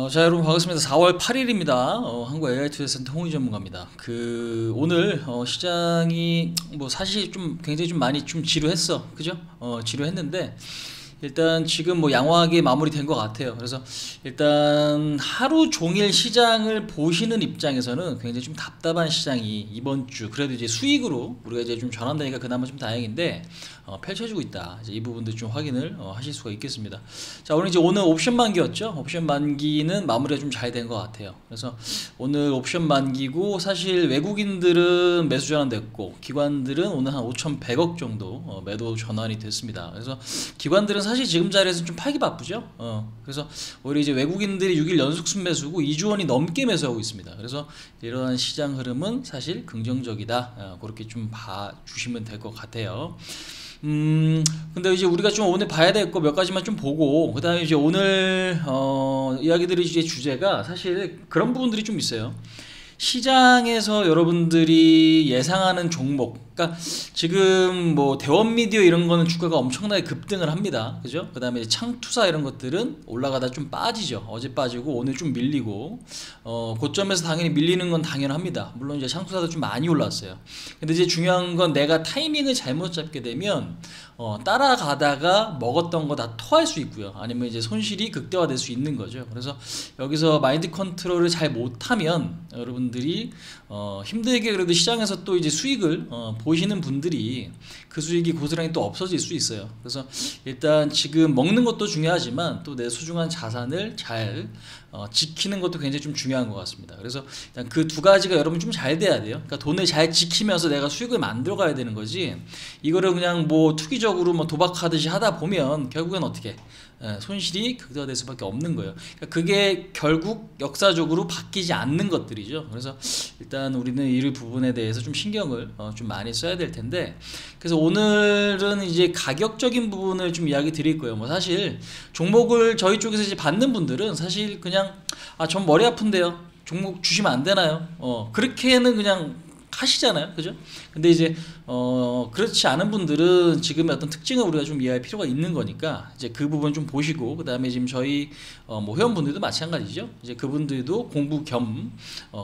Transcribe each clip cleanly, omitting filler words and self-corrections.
자, 여러분 반갑습니다. 4월 8일입니다. 한국 AI 투자 센터 홍의 전문가입니다. 오늘 시장이 뭐 사실 좀 굉장히 좀 많이 좀 지루했어, 그죠? 지루했는데 일단 지금 뭐 양호하게 마무리된 것 같아요. 그래서 일단 하루 종일 시장을 보시는 입장에서는 굉장히 좀 답답한 시장이 이번 주 그래도 이제 수익으로 우리가 이제 좀 전환되니까 그나마 좀 다행인데 펼쳐지고 있다. 이제 이 부분도 좀 확인을 하실 수가 있겠습니다. 자, 오늘 옵션 만기였죠. 옵션 만기는 마무리가 좀 잘 된 것 같아요. 그래서 오늘 옵션 만기고 사실 외국인들은 매수 전환됐고 기관들은 오늘 한 5,100억 정도 매도 전환이 됐습니다. 그래서 기관들은 사실 지금 자리에서 좀 팔기 바쁘죠. 그래서 오히려 이제 외국인들이 6일 연속 순매수고 2주 원이 넘게 매수하고 있습니다. 그래서 이러한 시장 흐름은 사실 긍정적이다. 그렇게 좀 봐주시면 될 것 같아요. 근데 이제 우리가 좀 오늘 봐야 될 거 몇 가지만 좀 보고, 그 다음에 이제 오늘, 이야기들이 이제 주제가 사실 그런 부분들이 좀 있어요. 시장에서 여러분들이 예상하는 종목, 그러니까 지금 뭐 대원 미디어 이런 거는 주가가 엄청나게 급등을 합니다. 그죠? 그 다음에 창투사 이런 것들은 올라가다 좀 빠지죠. 어제 빠지고 오늘 좀 밀리고, 고점에서 당연히 밀리는 건 당연합니다. 물론 이제 창투사도 좀 많이 올랐어요. 근데 이제 중요한 건 내가 타이밍을 잘못 잡게 되면, 따라가다가 먹었던 거 다 토할 수 있고요. 아니면 이제 손실이 극대화될 수 있는 거죠. 그래서 여기서 마인드 컨트롤을 잘 못하면 여러분들이 힘들게 그래도 시장에서 또 이제 수익을 보시는 분들이 그 수익이 고스란히 또 없어질 수 있어요. 그래서 일단 지금 먹는 것도 중요하지만 또 내 소중한 자산을 잘 지키는 것도 굉장히 좀 중요한 것 같습니다. 그래서 일단 그 두 가지가 여러분 좀 잘 돼야 돼요. 그러니까 돈을 잘 지키면서 내가 수익을 만들어 가야 되는 거지, 이거를 그냥 뭐 투기적으로 뭐 도박하듯이 하다 보면 결국엔 어떻게 손실이 극대화될 수밖에 없는 거예요. 그러니까 그게 결국 역사적으로 바뀌지 않는 것들이죠. 그래서 일단 우리는 이 부분에 대해서 좀 신경을 좀 많이 써야 될 텐데, 그래서 오늘은 이제 가격적인 부분을 좀 이야기 드릴 거예요. 뭐 사실 종목을 저희 쪽에서 이제 받는 분들은 사실 그냥 전 머리 아픈데요, 종목 주시면 안 되나요? 그렇게는 그냥 하시잖아요, 그죠? 근데 이제 그렇지 않은 분들은 지금의 어떤 특징을 우리가 좀 이해할 필요가 있는 거니까 이제 그 부분 좀 보시고, 그 다음에 지금 저희 뭐 회원분들도 마찬가지죠. 이제 그분들도 공부 겸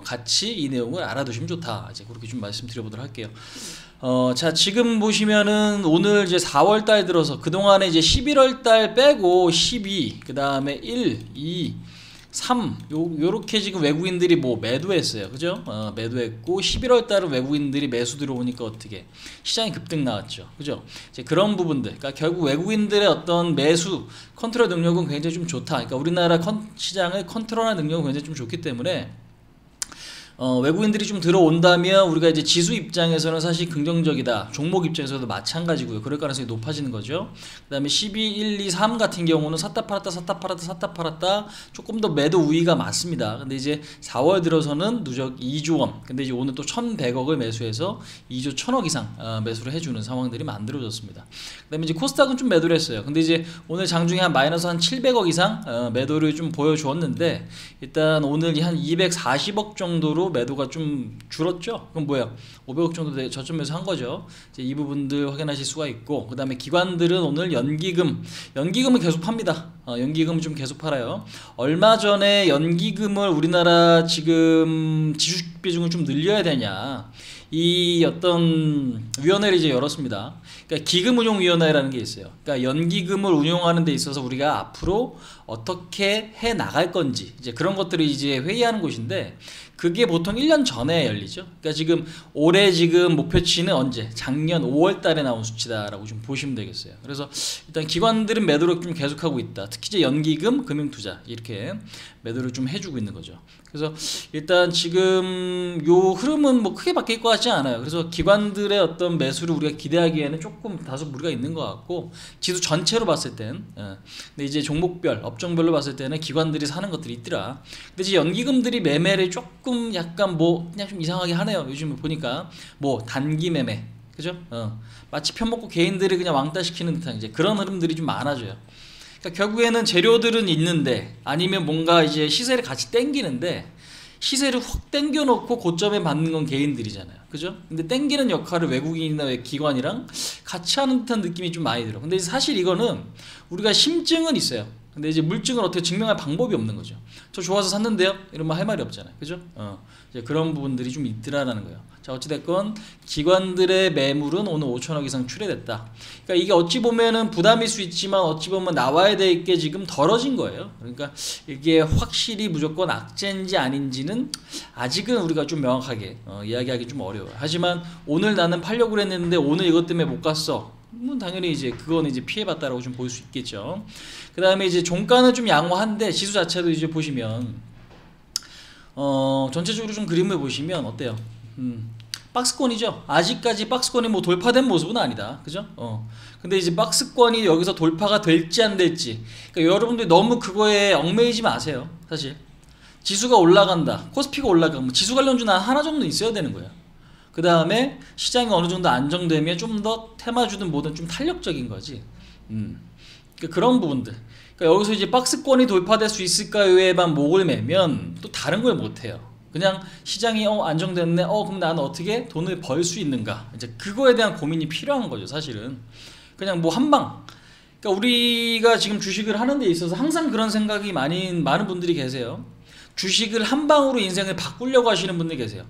같이 이 내용을 알아두시면 좋다. 이제 그렇게 좀 말씀드려보도록 할게요. 자, 지금 보시면은 오늘 이제 4월달 들어서 그동안에 이제 11월달 빼고 12, 그 다음에 1, 2, 3 요렇게 지금 외국인들이 뭐 매도했어요, 그죠? 매도했고 11월 달은 외국인들이 매수 들어오니까 어떻게 시장이 급등 나왔죠, 그죠? 이제 그런 부분들, 그러니까 결국 외국인들의 어떤 매수 컨트롤 능력은 굉장히 좀 좋다. 그러니까 우리나라 시장을 컨트롤하는 능력은 굉장히 좀 좋기 때문에 외국인들이 좀 들어온다면 우리가 이제 지수 입장에서는 사실 긍정적이다. 종목 입장에서도 마찬가지고요. 그럴 가능성이 높아지는 거죠. 그 다음에 12, 1, 2, 3 같은 경우는 샀다 팔았다 샀다 팔았다 샀다 팔았다 조금 더 매도 우위가 맞습니다. 근데 이제 4월 들어서는 누적 2조 원, 근데 이제 오늘 또 1,100억을 매수해서 2조 1,000억 이상 매수를 해주는 상황들이 만들어졌습니다. 그 다음에 이제 코스닥은 좀 매도를 했어요. 근데 이제 오늘 장중에 한 마이너스 한 700억 이상 매도를 좀 보여주었는데, 일단 오늘 한 240억 정도로 매도가 좀 줄었죠. 그럼 뭐야, 500억 정도 저점 매수 한 거죠. 이제 이 부분들 확인하실 수가 있고, 그 다음에 기관들은 오늘 연기금은 계속 팝니다. 연기금 좀 계속 팔아요. 얼마 전에 연기금을 우리나라 지금 지주식 비중을 좀 늘려야 되냐, 이 어떤 위원회를 이제 열었습니다. 그러니까 기금운용위원회라는 게 있어요. 그러니까 연기금을 운용하는 데 있어서 우리가 앞으로 어떻게 해 나갈 건지, 이제 그런 것들을 이제 회의하는 곳인데, 그게 보통 1년 전에 열리죠. 그러니까 지금 올해 지금 목표치는 언제? 작년 5월 달에 나온 수치다라고 좀 보시면 되겠어요. 그래서 일단 기관들은 매도를 좀 계속하고 있다. 특히 이제 연기금, 금융투자 이렇게 매도를 좀 해주고 있는 거죠. 그래서 일단 지금 요 흐름은 뭐 크게 바뀔 것 같지 않아요. 그래서 기관들의 어떤 매수를 우리가 기대하기에는 조금 다소 무리가 있는 것 같고, 지수 전체로 봤을 땐, 근데 이제 종목별, 업종별로 봤을 때는 기관들이 사는 것들이 있더라. 근데 이제 연기금들이 매매를 조금 약간 뭐 그냥 좀 이상하게 하네요. 요즘 보니까 뭐 단기 매매, 그죠? 마치 편먹고 개인들이 그냥 왕따 시키는 듯한 이제 그런 흐름들이 좀 많아져요. 그러니까 결국에는 재료들은 있는데, 아니면 뭔가 이제 시세를 같이 땡기는데, 시세를 확 땡겨놓고 고점에 받는 건 개인들이잖아요, 그죠? 근데 땡기는 역할을 외국인이나 기관이랑 같이 하는 듯한 느낌이 좀 많이 들어. 근데 사실 이거는 우리가 심증은 있어요. 근데 이제 물증을 어떻게 증명할 방법이 없는 거죠. 저 좋아서 샀는데요? 이러면 할 말이 없잖아요. 그죠? 이제 그런 부분들이 좀 있더라라는 거예요. 자, 어찌됐건 기관들의 매물은 오늘 5천억 이상 출회됐다. 그러니까 이게 어찌 보면은 부담일 수 있지만 어찌 보면 나와야 될 게 지금 덜어진 거예요. 그러니까 이게 확실히 무조건 악재인지 아닌지는 아직은 우리가 좀 명확하게 이야기하기 좀 어려워요. 하지만 오늘 나는 팔려고 그랬는데 오늘 이것 때문에 못 갔어. 당연히 이제 그거는 이제 피해봤다라고 좀 볼 수 있겠죠. 그 다음에 이제 종가는 좀 양호한데 지수 자체도 이제 보시면 전체적으로 좀 그림을 보시면 어때요? 박스권이죠. 아직까지 박스권이 뭐 돌파된 모습은 아니다. 그죠? 근데 이제 박스권이 여기서 돌파가 될지 안 될지. 그러니까 여러분들이 너무 그거에 얽매이지 마세요. 사실 지수가 올라간다, 코스피가 올라가면 지수 관련주는 하나 정도 있어야 되는 거예요. 그 다음에 시장이 어느 정도 안정되면 좀 더 테마주든 뭐든 좀 탄력적인 거지. 그러니까 그런 부분들. 그러니까 여기서 이제 박스권이 돌파될 수 있을까요에만 목을 매면 또 다른 걸 못해요. 그냥 시장이 안정됐네. 그럼 나는 어떻게 돈을 벌 수 있는가? 이제 그거에 대한 고민이 필요한 거죠, 사실은. 그냥 뭐 한방. 그러니까 우리가 지금 주식을 하는 데 있어서 항상 그런 생각이 많은 분들이 계세요. 주식을 한 방으로 인생을 바꾸려고 하시는 분들이 계세요.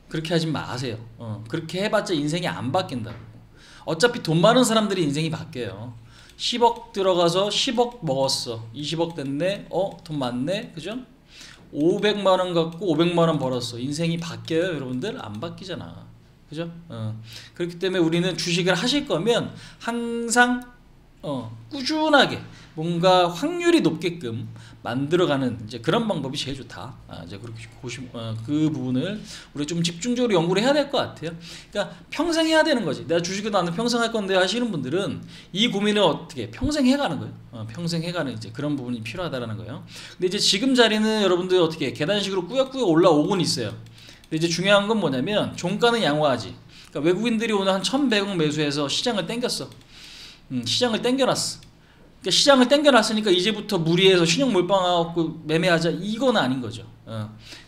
그렇게 하지 마세요. 그렇게 해봤자 인생이 안 바뀐다고. 어차피 돈 많은 사람들이 인생이 바뀌어요. 10억 들어가서 10억 먹었어. 20억 됐네. 돈 많네. 그죠? 500만원 갖고 500만원 벌었어. 인생이 바뀌어요, 여러분들? 안 바뀌잖아. 그죠? 그렇기 때문에 우리는 주식을 하실 거면 항상 꾸준하게 뭔가 확률이 높게끔 만들어가는 이제 그런 방법이 제일 좋다. 이제 그렇게 그 부분을 우리 좀 집중적으로 연구를 해야 될 것 같아요. 그러니까 평생 해야 되는 거지. 내가 주식을 나는 평생 할 건데 하시는 분들은 이 고민을 어떻게 평생 해가는 거예요. 평생 해가는 이제 그런 부분이 필요하다라는 거예요. 근데 이제 지금 자리는 여러분들 어떻게 계단식으로 꾸역꾸역 올라오곤 있어요. 근데 이제 중요한 건 뭐냐면 종가는 양호하지. 그러니까 외국인들이 오늘 한 1,100억 매수해서 시장을 땡겼어. 시장을 땡겨놨어. 그러니까 시장을 땡겨놨으니까 이제부터 무리해서 신용 몰빵하고 매매하자 이건 아닌 거죠.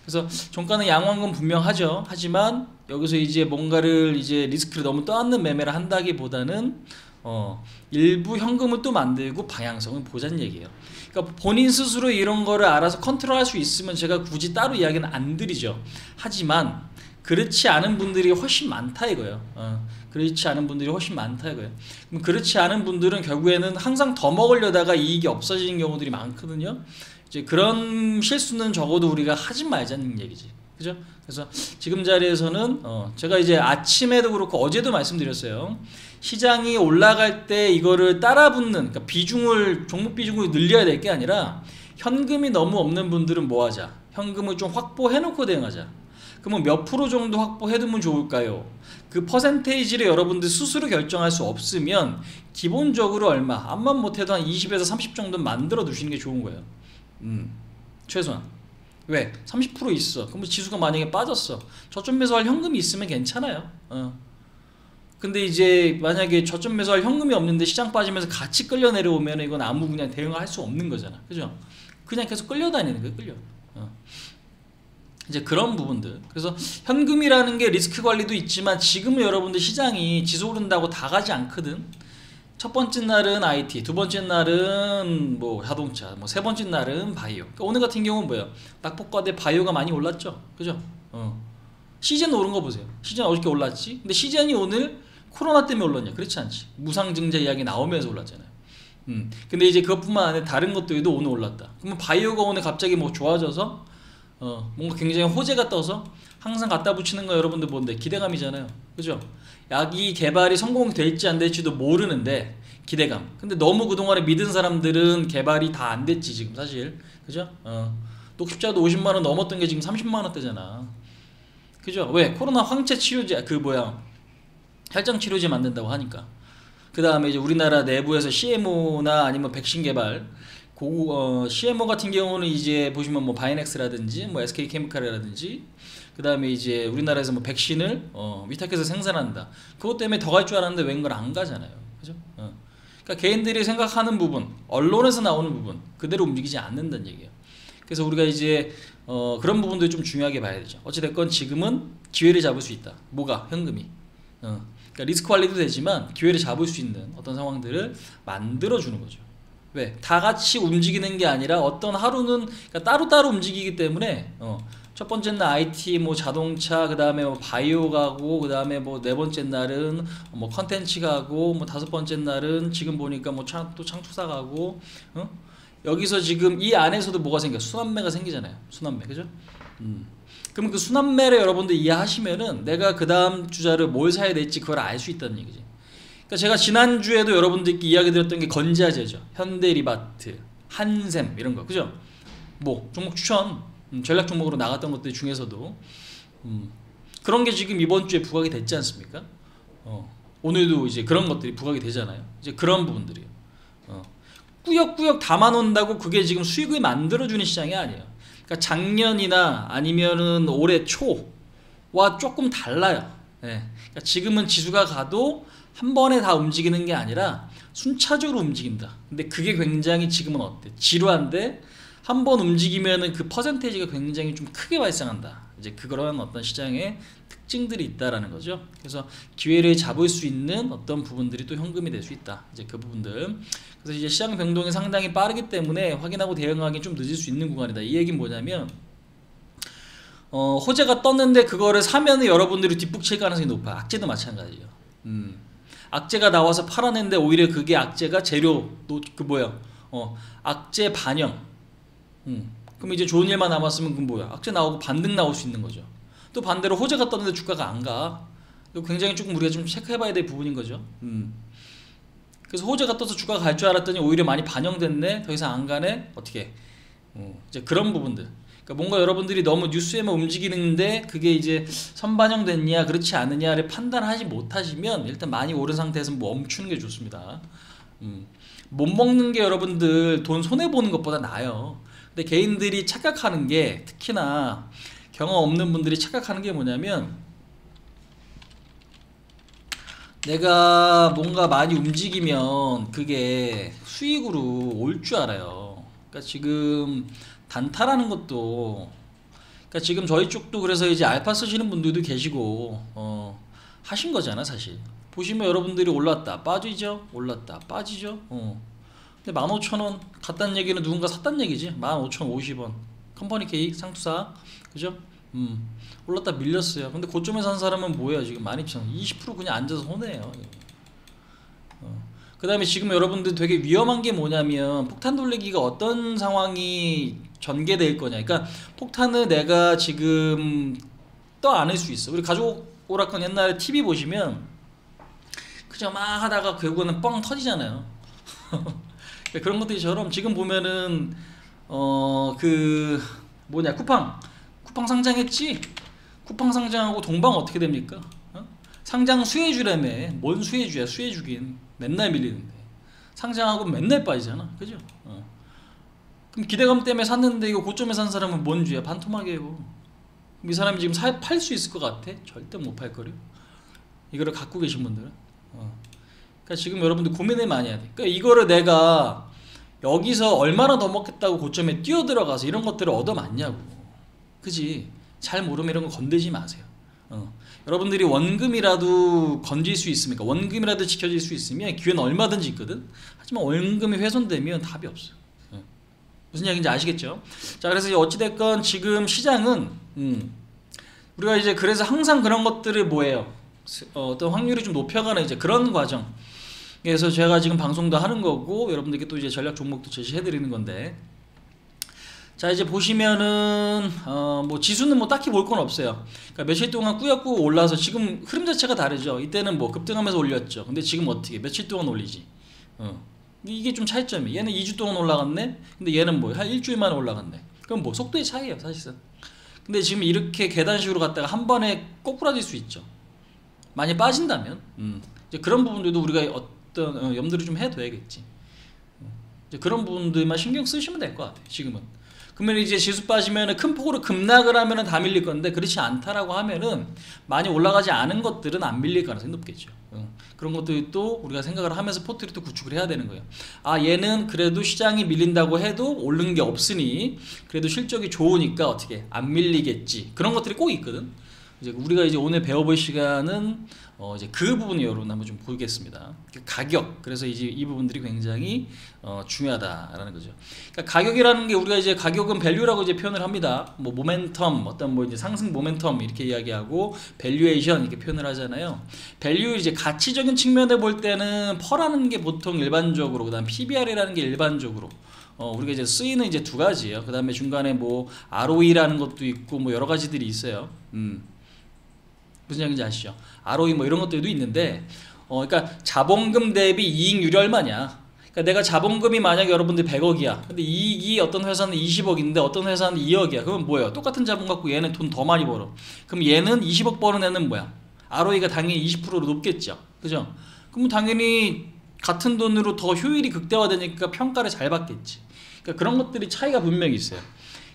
그래서 종가는 양호한 건 분명하죠. 하지만 여기서 이제 뭔가를 이제 리스크를 너무 떠안는 매매를 한다기보다는 일부 현금을 또 만들고 방향성을 보자는 얘기예요. 그러니까 본인 스스로 이런 거를 알아서 컨트롤할 수 있으면 제가 굳이 따로 이야기는 안 드리죠. 하지만 그렇지 않은 분들이 훨씬 많다 이거예요. 그렇지 않은 분들이 훨씬 많다 이거예요. 그럼 그렇지 않은 분들은 결국에는 항상 더 먹으려다가 이익이 없어지는 경우들이 많거든요. 이제 그런 실수는 적어도 우리가 하지 말자는 얘기지. 그죠? 그래서 지금 자리에서는 제가 이제 아침에도 그렇고 어제도 말씀드렸어요. 시장이 올라갈 때 이거를 따라붙는, 그러니까 종목 비중을 늘려야 될 게 아니라 현금이 너무 없는 분들은 뭐 하자? 현금을 좀 확보해 놓고 대응하자. 그러면 몇 프로 정도 확보해두면 좋을까요? 그 퍼센테이지를 여러분들 스스로 결정할 수 없으면 기본적으로 얼마? 암만 못해도 한 20에서 30 정도는 만들어 두시는 게 좋은 거예요. 최소한. 왜? 30% 있어. 그럼 지수가 만약에 빠졌어. 저점 매수할 현금이 있으면 괜찮아요. 근데 이제 만약에 저점 매수할 현금이 없는데 시장 빠지면서 같이 끌려 내려오면 이건 아무 그냥 대응할 수 없는 거잖아. 그죠? 그냥 계속 끌려다니는 거예요. 끌려. 이제 그런 부분들. 그래서 현금이라는 게 리스크 관리도 있지만 지금은 여러분들 시장이 지수 오른다고 다 가지 않거든. 첫 번째 날은 IT, 두 번째 날은 뭐 자동차, 뭐 세 번째 날은 바이오. 그러니까 오늘 같은 경우는 뭐예요? 낙폭과대 바이오가 많이 올랐죠. 그죠? 시젠 오른 거 보세요. 시젠 어저께 올랐지. 근데 시젠이 오늘 코로나 때문에 올랐냐? 그렇지 않지. 무상증자 이야기 나오면서 올랐잖아요. 근데 이제 그것뿐만 아니라 다른 것들도 오늘 올랐다. 그러면 바이오가 오늘 갑자기 뭐 좋아져서 뭔가 굉장히 호재가 떠서 항상 갖다 붙이는 거 여러분들 뭔데? 기대감이잖아요. 그죠? 약이 개발이 성공될지 안 될지도 모르는데 기대감. 근데 너무 그동안에 믿은 사람들은 개발이 다 안 됐지 지금 사실. 그죠? 녹십자도 50만원 넘었던 게 지금 30만원대잖아. 그죠? 왜? 코로나 황체 치료제 혈장 치료제 만든다고 하니까. 그 다음에 이제 우리나라 내부에서 CMO나 아니면 백신 개발 CMO 같은 경우는 이제 보시면 뭐 바이넥스라든지 뭐 SK케미칼이라든지 그 다음에 이제 우리나라에서 뭐 백신을 위탁해서 생산한다. 그것 때문에 더 갈 줄 알았는데 웬걸 안 가잖아요. 그죠? 그러니까 개인들이 생각하는 부분, 언론에서 나오는 부분 그대로 움직이지 않는다는 얘기예요. 그래서 우리가 이제 그런 부분도 좀 중요하게 봐야 되죠. 어찌됐건 지금은 기회를 잡을 수 있다. 뭐가? 현금이. 그러니까 리스크 관리도 되지만 기회를 잡을 수 있는 어떤 상황들을 만들어주는 거죠. 왜? 다 같이 움직이는 게 아니라 어떤 하루는 그러니까 따로따로 움직이기 때문에 첫 번째 날 IT 뭐 자동차 그다음에 뭐 바이오 가고 그다음에 뭐 네 번째 날은 뭐 컨텐츠 가고 뭐 다섯 번째 날은 지금 보니까 뭐 또 창투사 가고 여기서 지금 이 안에서도 뭐가 생겨? 순환매가 생기잖아요. 순환매. 그죠? 그럼 그 순환매를 여러분들 이해하시면은 내가 그 다음 주자를 뭘 사야 될지 그걸 알 수 있다는 얘기지. 그러니까 제가 지난주에도 여러분들께 이야기 드렸던 게 건자재죠. 현대리바트, 한샘 이런 거. 그죠? 뭐 종목 추천 전략 종목으로 나갔던 것들 중에서도 그런 게 지금 이번 주에 부각이 됐지 않습니까? 오늘도 이제 그런 것들이 부각이 되잖아요. 이제 그런 부분들이요. 꾸역꾸역 담아놓는다고 그게 지금 수익을 만들어주는 시장이 아니에요. 그러니까 작년이나 아니면은 올해 초와 조금 달라요. 네. 그러니까 지금은 지수가 가도 한 번에 다 움직이는 게 아니라 순차적으로 움직인다. 근데 그게 굉장히 지금은 어때? 지루한데 한 번 움직이면은 그 퍼센테이지가 굉장히 좀 크게 발생한다. 이제 그런 어떤 시장의 특징들이 있다라는 거죠. 그래서 기회를 잡을 수 있는 어떤 부분들이 또 현금이 될 수 있다. 이제 그 부분들. 그래서 이제 시장 변동이 상당히 빠르기 때문에 확인하고 대응하기 좀 늦을 수 있는 구간이다. 이 얘기는 뭐냐면 호재가 떴는데 그거를 사면은 여러분들이 뒷북칠 가능성이 높아요. 악재도 마찬가지예요. 악재가 나와서 팔아낸데 오히려 그게 악재가 재료 그 뭐야? 악재 반영. 그럼 이제 좋은 일만 남았으면 그 뭐야? 악재 나오고 반등 나올 수 있는 거죠. 또 반대로 호재가 떴는데 주가가 안 가. 이거 굉장히 조금 우리가 좀 체크해봐야 될 부분인 거죠. 그래서 호재가 떠서 주가가 갈 줄 알았더니 오히려 많이 반영됐네. 더 이상 안 가네. 어떻게? 이제 그런 부분들. 그러니까 뭔가 여러분들이 너무 뉴스에만 움직이는데 그게 이제 선반영됐냐 그렇지 않느냐를 판단하지 못하시면 일단 많이 오른 상태에서 멈추는 게 좋습니다. 못 먹는 게 여러분들 돈 손해보는 것보다 나아요. 근데 개인들이 착각하는 게 특히나 경험 없는 분들이 착각하는 게 뭐냐면 내가 뭔가 많이 움직이면 그게 수익으로 올 줄 알아요. 그러니까 지금 단타라는 것도 그러니까 지금 저희 쪽도 그래서 이제 알파 쓰시는 분들도 계시고 하신 거잖아 사실. 보시면 여러분들이 올랐다 빠지죠 올랐다 빠지죠. 근데 15,000원 갔다는 얘기는 누군가 샀다는 얘기지. 15,050원 컴퍼니 케이크 상투사 그죠? 올랐다 밀렸어요. 근데 고점에 산 사람은 뭐예요 지금 12,000원 20% 그냥 앉아서 손해예요. 그 다음에 지금 여러분들 되게 위험한 게 뭐냐면 폭탄 돌리기가 어떤 상황이 전개될 거냐. 그러니까 폭탄을 내가 지금 떠 안을 수 있어. 우리 가족 오락관 옛날에 TV 보시면 그저 막 하다가 결국은 뻥 터지잖아요. 그런 것들처럼 지금 보면은 그 뭐냐 쿠팡 상장했지. 쿠팡 상장하고 동방 어떻게 됩니까? 상장 수혜주라며. 뭔 수혜주야? 수혜주긴 맨날 밀리는데 상장하고 맨날 빠지잖아. 그죠? 그럼 기대감 때문에 샀는데 이거 고점에 산 사람은 뭔 주야? 반토막이에요. 그럼 이 사람이 지금 팔 수 있을 것 같아? 절대 못 팔 거려. 이거를 갖고 계신 분들은. 그러니까 지금 여러분들 고민을 많이 해야 돼. 그러니까 이거를 내가 여기서 얼마나 더 먹겠다고 고점에 뛰어들어가서 이런 것들을 얻어맞냐고. 그지? 잘 모르면 이런 거 건들지 마세요. 여러분들이 원금이라도 건질 수 있습니까? 원금이라도 지켜질 수 있으면 기회는 얼마든지 있거든. 하지만 원금이 훼손되면 답이 없어요. 무슨 얘기인지 아시겠죠? 자, 그래서 어찌됐건 지금 시장은 우리가 이제 그래서 항상 그런 것들을 뭐예요? 어떤 확률이 좀 높여가는 이제 그런 과정. 그래서 제가 지금 방송도 하는 거고 여러분들께 또 이제 전략 종목도 제시해 드리는 건데. 자, 이제 보시면은 뭐 지수는 뭐 딱히 볼 건 없어요. 그러니까 며칠 동안 꾸역꾸역 올라서 지금 흐름 자체가 다르죠. 이때는 뭐 급등하면서 올렸죠. 근데 지금 어떻게 며칠 동안 올리지? 이게 좀 차이점이. 얘는 2주 동안 올라갔네. 근데 얘는 뭐 한 일주일 만에 올라갔네. 그럼 뭐 속도의 차이예요, 사실상. 근데 지금 이렇게 계단식으로 갔다가 한 번에 꼬꾸라질 수 있죠. 많이 빠진다면. 이제 그런 부분들도 우리가 어떤 염두를 좀 해둬야겠지. 이제 그런 부분들만 신경 쓰시면 될 것 같아요. 지금은. 그러면 이제 지수 빠지면 큰 폭으로 급락을 하면 다 밀릴 건데 그렇지 않다라고 하면은 많이 올라가지 않은 것들은 안 밀릴 가능성이 높겠죠. 그런 것들도 우리가 생각을 하면서 포트를 또 구축을 해야 되는 거예요. 아, 얘는 그래도 시장이 밀린다고 해도 오른 게 없으니 그래도 실적이 좋으니까 어떻게 안 밀리겠지. 그런 것들이 꼭 있거든. 이제 우리가 이제 오늘 배워볼 시간은 이제 그 부분을 여러분 한번 좀 보겠습니다. 가격. 그래서 이제 이 부분들이 굉장히 중요하다라는 거죠. 그러니까 가격이라는 게 우리가 이제 가격은 밸류라고 이제 표현을 합니다. 뭐 모멘텀, 어떤 뭐 이제 상승 모멘텀 이렇게 이야기하고 밸류에이션 이렇게 표현을 하잖아요. 밸류 이제 가치적인 측면에 볼 때는 퍼라는 게 보통 일반적으로, 그다음 PBR이라는 게 일반적으로 우리가 이제 쓰이는 이제 두 가지예요. 그 다음에 중간에 뭐 ROE라는 것도 있고 뭐 여러 가지들이 있어요. 무슨 얘기인지 아시죠? ROE 뭐 이런 것들도 있는데, 그러니까 자본금 대비 이익률이 얼마냐? 그러니까 내가 자본금이 만약에 여러분들 100억이야. 근데 이익이 어떤 회사는 20억인데 어떤 회사는 2억이야. 그러면 뭐예요? 똑같은 자본 갖고 얘는 돈 더 많이 벌어. 그럼 얘는 20억 버는 애는 뭐야? ROE가 당연히 20%로 높겠죠. 그죠? 그럼 당연히 같은 돈으로 더 효율이 극대화되니까 평가를 잘 받겠지. 그러니까 그런 것들이 차이가 분명히 있어요.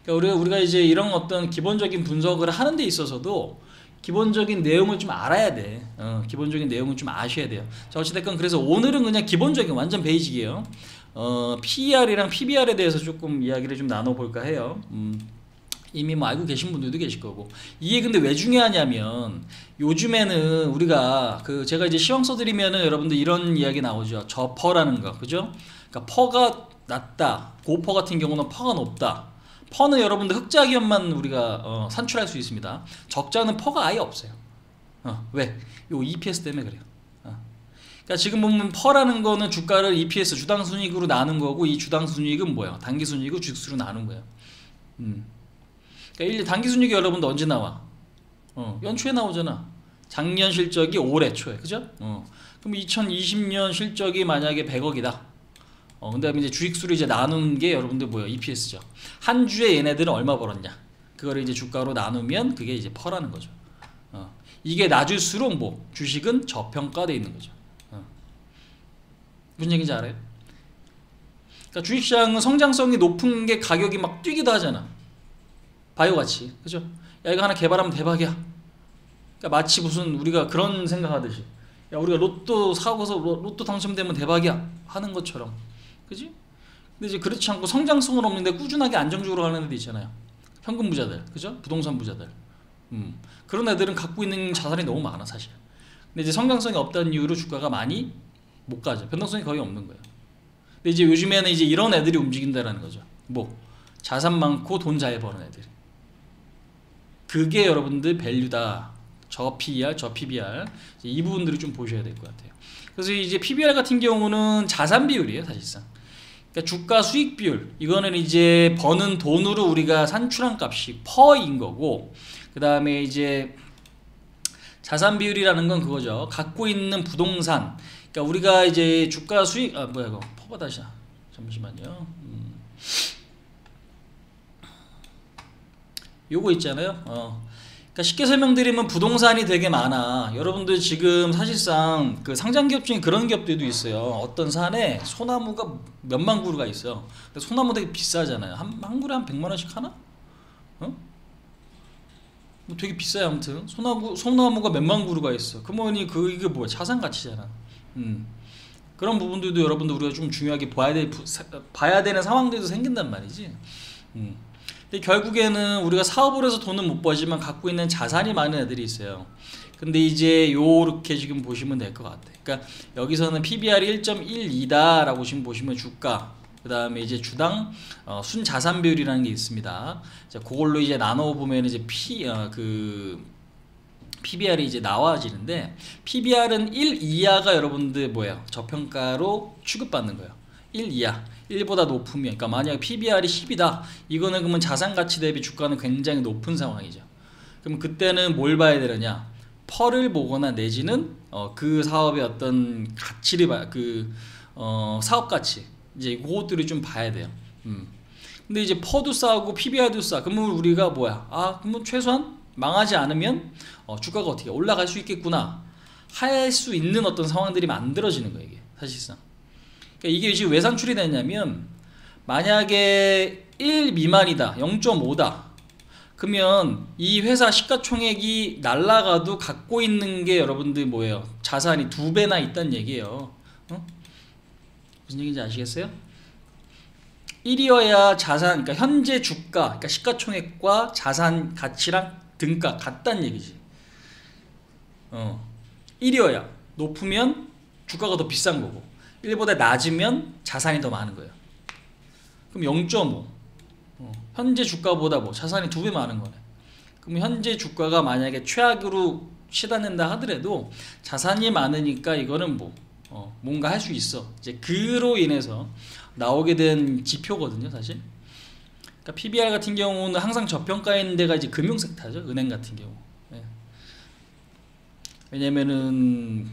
그러니까 우리가 이제 이런 어떤 기본적인 분석을 하는 데 있어서도 기본적인 내용을 좀 알아야 돼. 기본적인 내용을 좀 아셔야 돼요. 자, 어찌됐건 그래서 오늘은 그냥 기본적인 완전 베이직이에요. PER이랑 PBR에 대해서 조금 이야기를 좀 나눠볼까 해요. 이미 뭐 알고 계신 분들도 계실 거고. 이게 근데 왜 중요하냐면 요즘에는 우리가 제가 이제 시황 써드리면은 여러분들 이런 이야기 나오죠. 저퍼라는 거, 그죠? 그러니까 퍼가 낮다. 고퍼 같은 경우는 퍼가 높다. 퍼는 여러분들 흑자 기업만 우리가 산출할 수 있습니다. 적자는 퍼가 아예 없어요. 왜? 요 EPS 때문에 그래요. 그러니까 지금 보면 퍼라는 거는 주가를 EPS 주당 순이익으로 나눈 거고, 이 주당 순이익은 뭐야? 단기 순이익을 주수로 나눈 거예요. 그러니까 단기 순이익이 여러분들 언제 나와? 연초에 나오잖아. 작년 실적이 올해 초에, 그죠? 그럼 2020년 실적이 만약에 100억이다. 근데 이제 주익수를 이제 나눈 게 여러분들 뭐예요? EPS죠. 한 주에 얘네들은 얼마 벌었냐? 그거를 이제 주가로 나누면 그게 이제 퍼라는 거죠. 이게 낮을수록 뭐 주식은 저평가되어 있는 거죠. 무슨 얘기인지 알아요? 그러니까 주식시장은 성장성이 높은 게 가격이 막 뛰기도 하잖아. 바이오 같이, 그죠? 야, 이거 하나 개발하면 대박이야. 그러니까 마치 무슨 우리가 그런 생각하듯이, 야, 우리가 로또 사고서 로또 당첨되면 대박이야 하는 것처럼, 그지? 근데 이제 그렇지 않고 성장성은 없는데 꾸준하게 안정적으로 가는 애들 있잖아요. 현금 부자들, 그죠? 부동산 부자들. 그런 애들은 갖고 있는 자산이 너무 많아 사실. 근데 이제 성장성이 없다는 이유로 주가가 많이 못 가죠. 변동성이 거의 없는 거예요. 근데 이제 요즘에는 이제 이런 애들이 움직인다라는 거죠. 뭐 자산 많고 돈 잘 버는 애들. 그게 여러분들 밸류다. 저 PER, 저 PBR. 이 부분들을 좀 보셔야 될 것 같아요. 그래서 이제 PBR 같은 경우는 자산 비율이에요, 사실상. 그러니까 주가 수익 비율. 이거는 이제 버는 돈으로 우리가 산출한 값이 퍼인 거고, 그 다음에 이제 자산 비율이라는 건 그거죠. 갖고 있는 부동산. 그러니까 우리가 이제 주가 수익, 뭐야 이거 퍼가 다시. 잠시만요. 요거 있잖아요. 그러니까 쉽게 설명드리면 부동산이 되게 많아. 여러분들 지금 사실상 그 상장기업 중에 그런 기업들도 있어요. 어떤 산에 소나무가 몇만 그루가 있어요. 근데 소나무 되게 비싸잖아요. 한 그루에 한 100만 원씩 하나? 뭐 되게 비싸요. 아무튼 소나무가 몇만 그루가 있어. 그러면 이게 뭐야? 자산 가치잖아. 그런 부분들도 여러분들 우리가 좀 중요하게 봐야 되는 상황들도 생긴단 말이지. 근데 결국에는 우리가 사업을 해서 돈은 못 버지만 갖고 있는 자산이 많은 애들이 있어요. 근데 이제 요렇게 지금 보시면 될 것 같아요. 그러니까 여기서는 PBR이 1.12다 라고 지금 보시면 주가, 그 다음에 이제 주당 순자산 비율이라는 게 있습니다. 자, 그걸로 이제 나눠 보면 이제 PBR이 이제 나와지는데, PBR은 1 이하가 여러분들 뭐예요? 저평가로 취급받는 거예요. 1 이하. 1보다 높으면, 그러니까 만약 PBR이 10이다. 이거는 그러면 자산 가치 대비 주가는 굉장히 높은 상황이죠. 그럼 그때는 뭘 봐야 되느냐? 펄을 보거나 내지는 그 사업의 어떤 가치를 사업 가치, 이제 그것들을 좀 봐야 돼요. 근데 이제 퍼도 싸고 PBR도 싸. 그러면 우리가 뭐야? 그러면 최소한 망하지 않으면 주가가 어떻게 올라갈 수 있겠구나 할 수 있는 어떤 상황들이 만들어지는 거예요, 이게 사실상. 그러니까 이게 지금 왜 산출이 되냐면, 만약에 1 미만이다, 0.5다. 그러면 이 회사 시가총액이 날라가도 갖고 있는 게 여러분들 뭐예요? 자산이 2배나 있다는 얘기예요. 무슨 얘기인지 아시겠어요? 1이어야 그러니까 현재 주가, 그러니까 시가총액과 자산 가치랑 등가 같다는 얘기지. 1이어야 높으면 주가가 더 비싼 거고 1보다 낮으면 자산이 더 많은 거예요. 그럼 0.5 현재 주가보다 뭐 자산이 2배 많은 거네. 그럼 현재 주가가 만약에 최악으로 치닫는다 하더라도 자산이 많으니까 이거는 뭐 뭔가 할 수 있어. 이제 그로 인해서 나오게 된 지표거든요, 사실. 그러니까 PBR 같은 경우는 항상 저평가인 데가 이제 금융 섹터죠, 은행 같은 경우. 네. 왜냐면은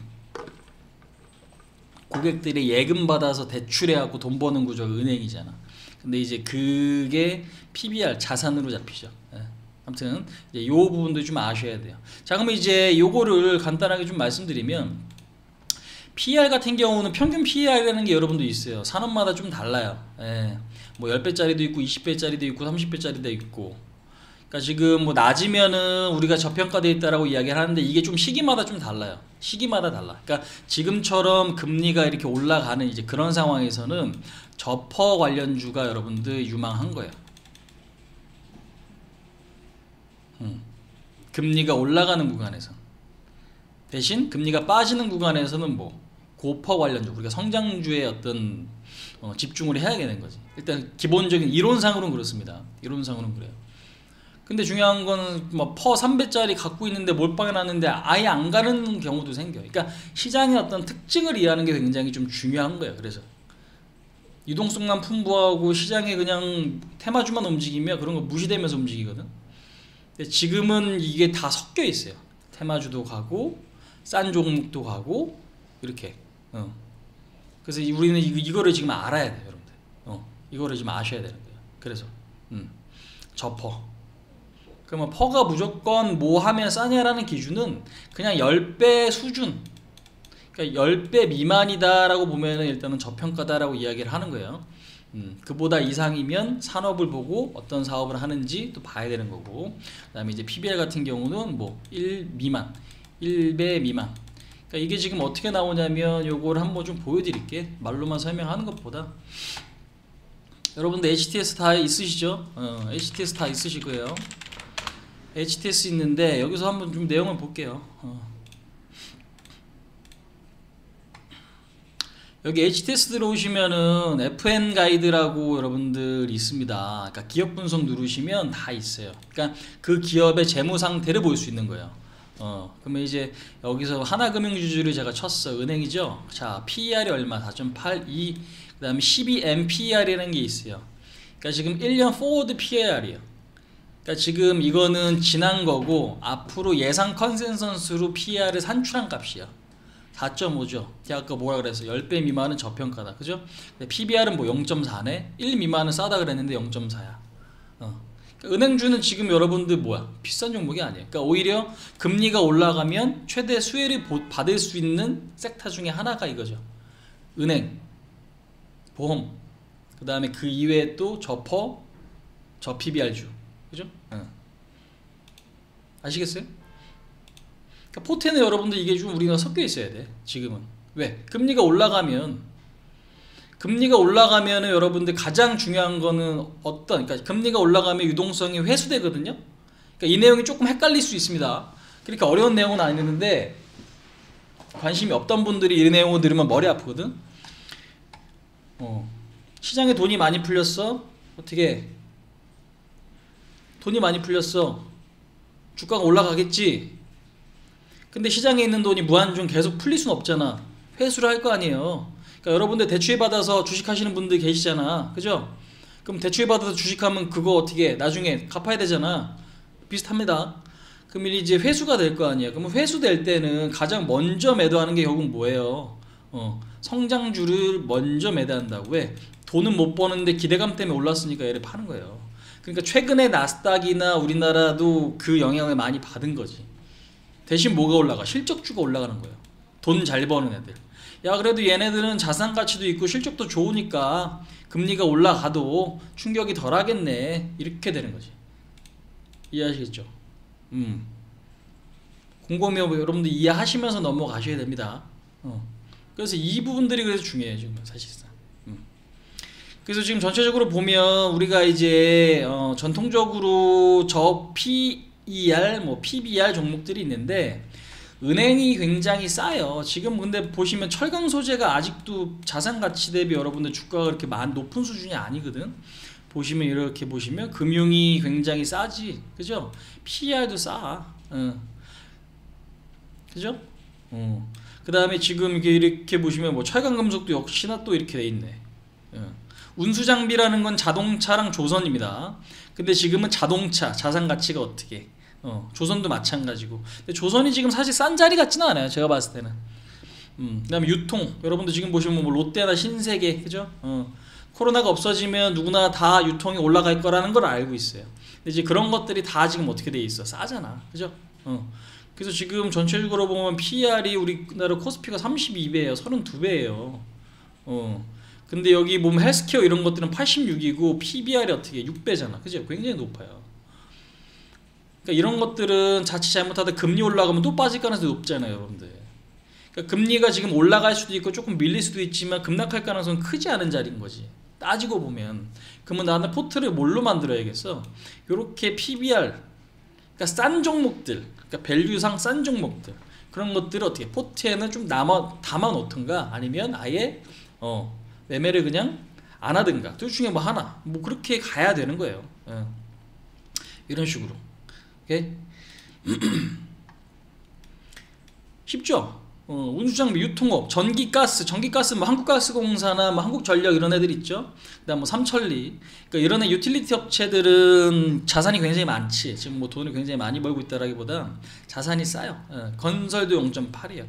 고객들이 예금 받아서 대출해갖고 돈 버는 구조가 은행이잖아. 근데 이제 그게 PBR 자산으로 잡히죠. 네. 아무튼 이제 요 부분도 좀 아셔야 돼요. 자, 그럼 이제 요거를 간단하게 좀 말씀드리면 PER 같은 경우는 평균 PER이라는 게 여러분도 있어요. 산업마다 좀 달라요. 예. 뭐 10배짜리도 있고 20배짜리도 있고 30배짜리도 있고. 그러니까 지금 뭐 낮으면은 우리가 저평가되어 있다라고 이야기를 하는데 이게 좀 시기마다 좀 달라요. 시기마다 달라. 그러니까 지금처럼 금리가 이렇게 올라가는 이제 그런 상황에서는 저퍼 관련주가 여러분들 유망한 거예요. 금리가 올라가는 구간에서. 대신 금리가 빠지는 구간에서는 뭐 고퍼 관련주, 우리가 성장주의 어떤 집중을 해야 되는 거지. 일단 기본적인 이론상으로는 그렇습니다. 이론상으로는 그래요. 근데 중요한 거는 뭐 퍼 3배짜리 갖고 있는데 몰빵해 놨는데 아예 안 가는 경우도 생겨요. 그러니까 시장의 어떤 특징을 이해하는 게 굉장히 좀 중요한 거예요. 그래서 유동성만 풍부하고 시장에 그냥 테마주만 움직이면 그런 거 무시되면서 움직이거든. 근데 지금은 이게 다 섞여 있어요. 테마주도 가고 싼 종목도 가고 이렇게. 그래서 우리는 이거를 지금 알아야 돼요, 여러분들. 이거를 지금 아셔야 되는 거예요. 그래서 저퍼. 그러면 퍼가 무조건 뭐 하면 싸냐라는 기준은 그냥 10배 수준, 그러니까 10배 미만이다라고 보면은 일단은 저평가다라고 이야기를 하는 거예요. 그보다 이상이면 산업을 보고 어떤 사업을 하는지 또 봐야 되는 거고, 그 다음에 이제 PBR 같은 경우는 뭐 1 미만, 1배 미만. 그러니까 이게 지금 어떻게 나오냐면 요걸 한번 좀 보여드릴게. 말로만 설명하는 것보다. 여러분들 HTS 다 있으시죠? HTS 다 있으실 거예요. HTS 있는데 여기서 한번 좀 내용을 볼게요. 여기 HTS 들어오시면은 FN 가이드라고 여러분들 있습니다. 그러니까 기업 분석 누르시면 다 있어요. 그러니까 그 기업의 재무 상태를 볼 수 있는 거예요. 그러면 이제 여기서 하나금융주주를 제가 쳤어. 은행이죠. 자, PER이 얼마? 4.82. 그 다음에 12MPER이라는 게 있어요. 그러니까 지금 1년 포워드 PER이에요. 그러니까 지금 이거는 지난 거고 앞으로 예상 컨센서스로 PER을 산출한 값이야. 4.5죠. 제가 아까 뭐라 그랬어? 10배 미만은 저평가다. 그죠? PBR은 뭐 0.4네? 1 미만은 싸다 그랬는데 0.4야. 그러니까 은행주는 지금 여러분들 뭐야? 비싼 종목이 아니에요. 그러니까 오히려 금리가 올라가면 최대 수혜를 받을 수 있는 섹터 중에 하나가 이거죠. 은행, 보험, 그 다음에 그 이외에 또 저퍼, 저 PBR주. 그죠? 아시겠어요? 그러니까 포트는 여러분들 이게 좀 우리가 섞여 있어야 돼. 지금은. 왜? 금리가 올라가면 여러분들 가장 중요한 거는 그러니까 금리가 올라가면 유동성이 회수되거든요. 그러니까 이 내용이 조금 헷갈릴 수 있습니다. 그러니까 어려운 내용은 아니는데 관심이 없던 분들이 이 내용을 들으면 머리 아프거든. 시장에 돈이 많이 풀렸어. 어떻게? 돈이 많이 풀렸어. 주가가 올라가겠지. 근데 시장에 있는 돈이 무한정 계속 풀릴 수는 없잖아. 회수를 할 거 아니에요. 그러니까 여러분들 대출 받아서 주식하시는 분들 계시잖아. 그죠? 그럼 대출 받아서 주식하면 그거 어떻게 나중에 갚아야 되잖아. 비슷합니다. 그럼 이제 회수가 될 거 아니야. 그러면 회수될 때는 가장 먼저 매도하는 게 결국 뭐예요? 성장주를 먼저 매도한다고. 왜? 돈은 못 버는데 기대감 때문에 올랐으니까 얘를 파는 거예요. 그러니까 최근에 나스닥이나 우리나라도 그 영향을 많이 받은 거지. 대신 뭐가 올라가? 실적주가 올라가는 거예요. 돈 잘 버는 애들. 야, 그래도 얘네들은 자산 가치도 있고 실적도 좋으니까 금리가 올라가도 충격이 덜 하겠네. 이렇게 되는 거지. 이해하시겠죠? 곰곰이 여러분들 이해하시면서 넘어가셔야 됩니다. 그래서 이 부분들이 그래서 중요해요, 지금 사실상. 그래서 지금 전체적으로 보면 우리가 이제 전통적으로 저 PER, 뭐 PBR 종목들이 있는데 은행이 굉장히 싸요. 지금 근데 보시면 철강 소재가 아직도 자산 가치 대비 여러분들 주가가 그렇게 높은 수준이 아니거든. 보시면 이렇게 보시면 금융이 굉장히 싸지, 그죠? PER도 싸, 그죠? 그 다음에 지금 이렇게 보시면 뭐 철강금속도 역시나 또 이렇게 돼 있네. 운수장비라는 건 자동차랑 조선입니다. 근데 지금은 자동차 자산 가치가 어떻게? 조선도 마찬가지고. 근데 조선이 지금 사실 싼 자리 같지는 않아요, 제가 봤을 때는. 그 다음에 유통, 여러분들 지금 보시면 뭐 롯데나 신세계, 그죠? 코로나가 없어지면 누구나 다 유통이 올라갈 거라는 걸 알고 있어요. 근데 이제 그런 것들이 다 지금 어떻게 돼 있어? 싸잖아, 그죠? 그래서 지금 전체적으로 보면 PER이 우리나라 코스피가 32배예요, 32배예요. 근데 여기 보면 헬스케어 이런 것들은 86이고 PBR이 어떻게 6배잖아, 그죠? 굉장히 높아요. 그러니까 이런 것들은 자칫 잘못하다 금리 올라가면 또 빠질 가능성이 높잖아요, 여러분들. 그러니까 금리가 지금 올라갈 수도 있고 조금 밀릴 수도 있지만 급락할 가능성은 크지 않은 자리인 거지. 따지고 보면. 그러면 나는 포트를 뭘로 만들어야겠어? 요렇게 PBR, 그러니까 싼 종목들, 그러니까 밸류상 싼 종목들, 그런 것들을 어떻게 포트에는 좀 담아 놓든가 아니면 아예 매매를 그냥 안 하든가, 둘 중에 뭐 하나, 뭐 그렇게 가야 되는 거예요. 이런 식으로. 오케이? 쉽죠? 운수장비, 유통업, 전기가스 뭐 한국가스공사나 뭐 한국전력 이런 애들 있죠. 그다음 뭐 삼천리, 그러니까 이런 유틸리티 업체들은 자산이 굉장히 많지. 지금 뭐 돈을 굉장히 많이 벌고 있다라기보다 자산이 싸요. 건설도 0.8이에요.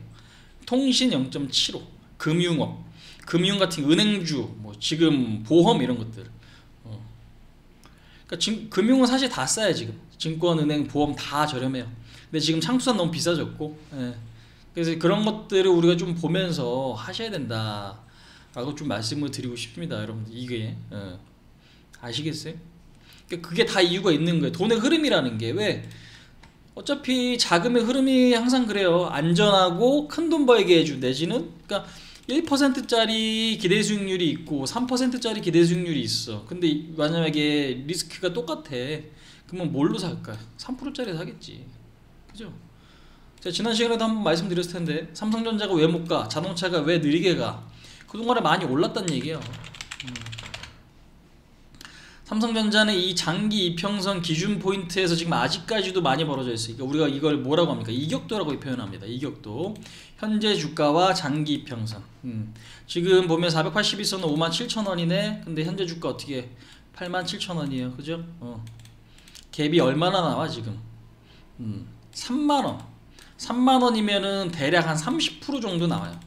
통신 0.75, 금융업, 금융 같은 은행주, 뭐 지금 보험 이런 것들. 그러니까 지금 금융은 사실 다 싸요. 지금 증권, 은행, 보험 다 저렴해요. 근데 지금 창수산 너무 비싸졌고. 그래서 그런 것들을 우리가 좀 보면서 하셔야 된다라고 좀 말씀을 드리고 싶습니다, 여러분들. 이게 아시겠어요? 그러니까 그게 다 이유가 있는 거예요. 돈의 흐름이라는 게. 왜? 어차피 자금의 흐름이 항상 그래요. 안전하고 큰 돈 벌게 해준, 내지는 그러니까 1%짜리 기대 수익률이 있고 3%짜리 기대 수익률이 있어. 근데 만약에 리스크가 똑같아. 그러면 뭘로 살까? 3%짜리 사겠지, 그죠? 제가 지난 시간에도 한번 말씀드렸을 텐데 삼성전자가 왜 못 가? 자동차가 왜 느리게 가? 그동안에 많이 올랐다는 얘기예요. 삼성전자는 이 장기 이평선 기준 포인트에서 지금 아직까지도 많이 벌어져 있으니까 우리가 이걸 뭐라고 합니까? 이격도라고 표현합니다. 이격도. 현재 주가와 장기 이평선. 지금 보면 480일선은 57,000원이네. 근데 현재 주가 어떻게 87,000원이에요, 그죠? 갭이 얼마나 나와 지금? 3만원. 3만원이면은 대략 한 30% 정도 나와요.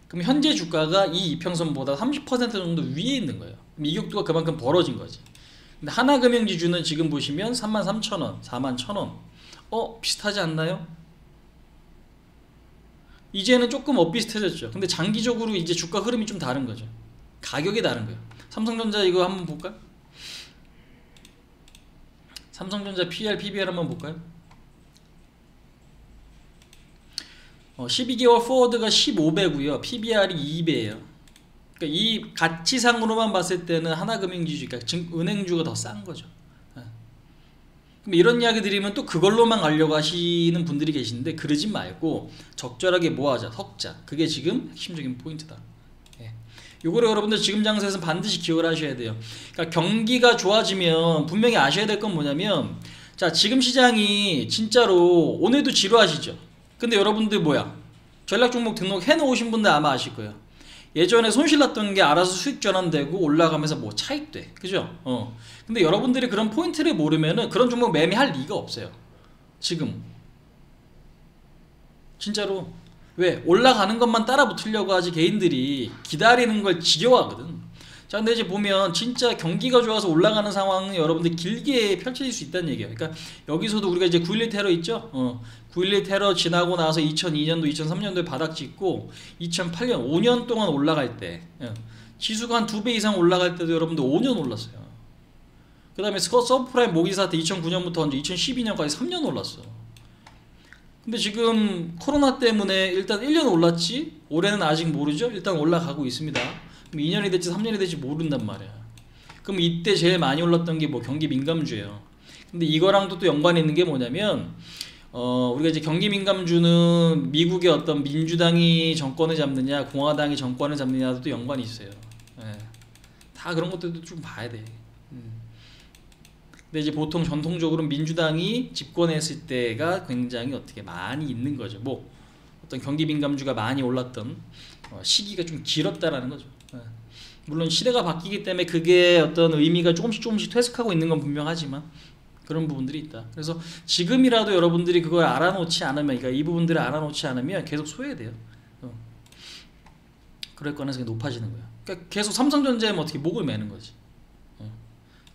그럼 현재 주가가 이 이평선보다 30% 정도 위에 있는 거예요. 그럼 이격도가 그만큼 벌어진 거지. 근데 하나금융지주는 지금 보시면 33,000원, 41,000원. 비슷하지 않나요? 이제는 조금 비슷해졌죠. 근데 장기적으로 이제 주가 흐름이 좀 다른 거죠. 가격이 다른 거예요. 삼성전자 이거 한번 볼까요? 삼성전자 PER, PBR 한번 볼까요? 12개월 포워드가 15배고요. PBR이 2배예요. 그러니까 이 가치상으로만 봤을 때는 하나금융지주, 그러니까 은행주가 더 싼 거죠. 그럼 이런 이야기 드리면 또 그걸로만 가려고 하시는 분들이 계시는데 그러지 말고 적절하게 모아자, 섞자. 그게 지금 핵심적인 포인트다. 요거를 여러분들 지금 장세에서 반드시 기억을 하셔야 돼요. 그러니까 경기가 좋아지면 분명히 아셔야 될 건 뭐냐면, 자, 지금 시장이 진짜로 오늘도 지루하시죠? 근데 여러분들 뭐야? 전략 종목 등록해 놓으신 분들 아마 아실 거예요. 예전에 손실 났던 게 알아서 수익 전환되고 올라가면서 뭐 차익돼, 그죠? 근데 여러분들이 그런 포인트를 모르면은 그런 종목 매매할 리가 없어요. 지금 진짜로. 왜? 올라가는 것만 따라 붙으려고 하지 개인들이 기다리는 걸 지겨워하거든. 자, 근데 이제 보면 진짜 경기가 좋아서 올라가는 상황은 여러분들 길게 펼쳐질 수 있다는 얘기예요. 그러니까 여기서도 우리가 이제 9.11 테러 있죠? 9.11 테러 지나고 나서 2002년도, 2003년도에 바닥 찍고 2008년 5년 동안 올라갈 때, 지수가 한 2배 이상 올라갈 때도 여러분들 5년 올랐어요. 그 다음에 서브프라임 모기 사태 2009년부터 언제 2012년까지 3년 올랐어. 근데 지금 코로나 때문에 일단 1년 올랐지, 올해는 아직 모르죠. 일단 올라가고 있습니다. 그럼 2년이 될지 3년이 될지 모른단 말이야. 그럼 이때 제일 많이 올랐던 게 뭐 경기 민감주예요. 근데 이거랑도 또 연관이 있는 게 뭐냐면, 우리가 이제 경기 민감주는 미국의 어떤 민주당이 정권을 잡느냐 공화당이 정권을 잡느냐도 연관이 있어요. 예. 다 그런 것들도 좀 봐야 돼. 근데 이제 보통 전통적으로 민주당이 집권했을 때가 굉장히 어떻게 많이 있는 거죠. 뭐 어떤 경기 민감주가 많이 올랐던 시기가 좀 길었다라는 거죠. 예. 물론 시대가 바뀌기 때문에 그게 어떤 의미가 조금씩 퇴색하고 있는 건 분명하지만 그런 부분들이 있다. 그래서 지금이라도 여러분들이 그걸 알아놓지 않으면, 그러니까 이 부분들을 알아놓지 않으면 계속 소외돼요. 그럴 가능성이 높아지는 거야. 그러니까 계속 삼성전자에만 어떻게 목을 매는 거지.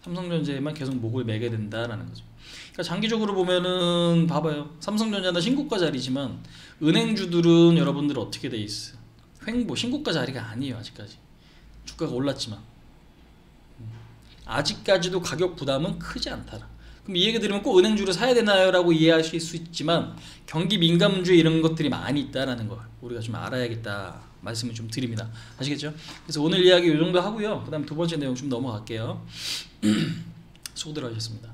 삼성전자에만 계속 목을 매게 된다라는 거죠. 그러니까 장기적으로 보면은 봐봐요. 삼성전자는 신고가 자리지만 은행주들은 여러분들 어떻게 돼 있어? 횡보 신고가 자리가 아니에요. 아직까지 주가가 올랐지만 아직까지도 가격 부담은 크지 않다라. 그럼 이 얘기 들으면 꼭 은행주를 사야 되나요? 라고 이해하실 수 있지만 경기 민감주 이런 것들이 많이 있다라는 걸 우리가 좀 알아야겠다 말씀을 좀 드립니다. 아시겠죠? 그래서 오늘 이야기 이 정도 하고요. 그 다음 두 번째 내용 좀 넘어갈게요. 수고들 하셨습니다.